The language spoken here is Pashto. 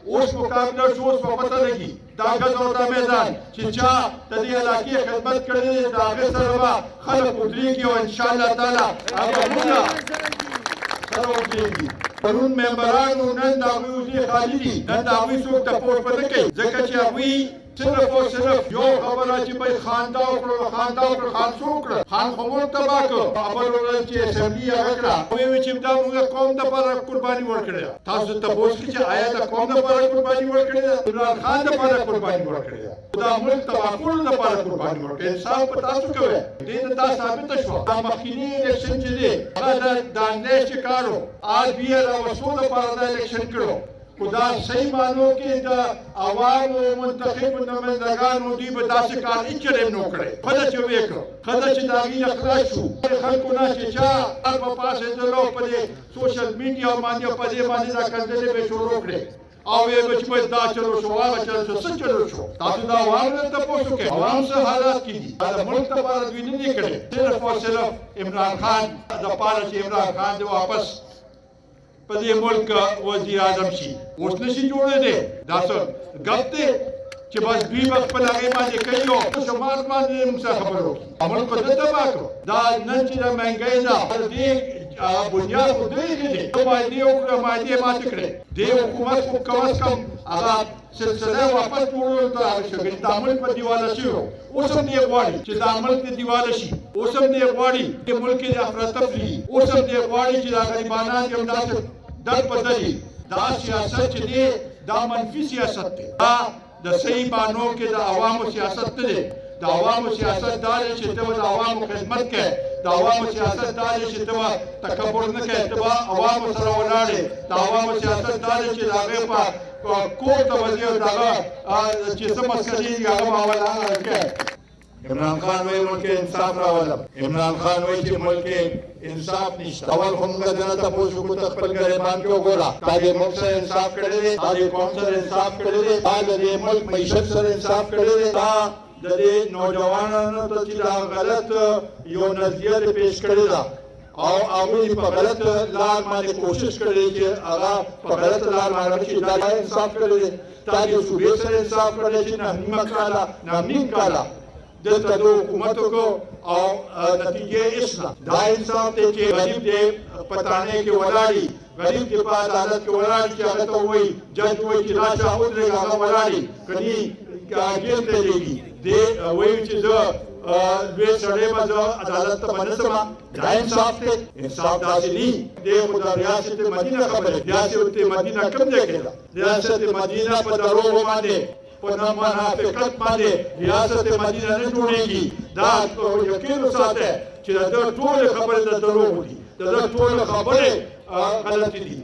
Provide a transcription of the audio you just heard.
اوس مقابله شو اوس په پته لګي دا ګز او دا میدان چې چا د دې علاقې خدمت کړې ده د هغې سره به خلک ودرېږي او انشاءالله تعالی هغه مونږ سره ودرېږي پرون ممبرانو نن د هغوی وزې خالي دي نن د هغوی څوک تپوس به نه کوي ځکه چې هغوی صرف او صرف یو خبره چې باید خاندا وکړو خاندا وکړو خان څو وکړه خان خو مونږ تباه کړو خبر ورل چې اسمبلي هغه کړه ویې چې دا مونږ قوم دپاره قرباني ورکړې ده تاسو تپوس کړئ چې آیا د قوم دپاره قرباني ورکړې ده عمران خان دپاره قرباني ورکړې ده دا ملک تباه کولو دپاره قرباني ورکړې انصاف په تاسو کوئ دې ته دا ثابته شوه دا مخکیني الیکشن چې دی هغه د دانش چې کار و RBI راوستو دپاره دا الیکشن کړو خو دا صحیح معنو کې د عوامو منتخبو نمایندګانو دوی به داسې کار هېڅ چېرې هم نه و کړی ښه ده چې ویې کړو ښه ده چې د هغې نه خلاص شو خلکو نه چې چا هر به پاڅېدلو په دې سوشل میډیا باندې په دې باندې دا کنځلې به شروع کړې او ویې به چې بس دا چلو شو هغه چلو شو څه چلو شو تاسو د عوامو نه تپوس وکړئ عوام څه حالات کې دي دا د ملک دپاره دوی نه دي کړی صرف او صرف عمران خان دپاره چې عمران خان دې واپس په دې ملک وزیر اعظم شي اوس نشي جوړېدی دا څه ګپ دی چې بس دوی به خپل هغې باندې کوي او په شمال باندې موږ سره خبرې وکړي ملک خو ده تباه کړو دا نن چې د مهنګۍ ده د دې بنیاد خو دی ایښی دی معاهدې وکړه معاهدې ماتې کړې دې حکومت خو کم از کم هغه سلسله واپس جوړولو ته هغه شوې دا ملک به دیواله شوی و اوس هم دې غواړي چې دا ملک دې دیواله شي اوس هم دې غواړي چې ملک کې د افراطفري اوس هم دې غواړي چې دا غریبانان دې همداسې در په دلي دا سیاست چې دی دا منفي سیاست دی دا د صحیح معنو کې د عوامو سیاست نه دی د عوامو سیاست دا دی چې ته به د عوامو خدمت کوې د عوامو سیاست دا دی چې ته به تکبر نه کوې ته به عوامو سره ولاړې د عوامو سیاست دا دی چې د هغې په کور ته به ځې او د هغه چې څه مسلې دي هغه به کوې عمران خان وایي ملک انصاف راولم عمران خان وایي چې ملک انصاف نشته اول خو موږ دنه تپوس وکړو ته خپل ګریبان کې وګوره تا دې ملک سره انصاف کړی دی تا دې قوم سره انصاف کړی دی تا د دې ملک معیشت سره انصاف کړی دی تا د دې نوجوانانو ته چې دا غلط یو نظریه دې پیش کړې ده او هغوی په غلط لار باندې کوشش کړی چې هغه په غلط لار باندې چې دا انصاف کړی دی تا دې صوبې سره انصاف کړی چې نیم کاله دلته د حکومت وکړو او نتیجې اصلاح دا انصاف دی چې غریب دې په تانې کې ولاړي غریب دې په عدالت کې ولاړي چې هغه ته وایي جج وایي چې راشه ودرېږه هغه ولاړي کني جیل ته لېږي دې وایي چې زه لوی سړی به زه عدالت ته به نه ځم دا انصاف دی انصاف داسې نه دی خو د ریاست مدینه خبره ریاست مدینه کوم ځای کې ده ریاست مدینه په دروغو باندې په منافقت باندې ریاست مدینه نه جوړېږي دا یقین وساتئ چې د ده ټولې خبرې د دروغ دي د ده ټولې خبرې غلطې دي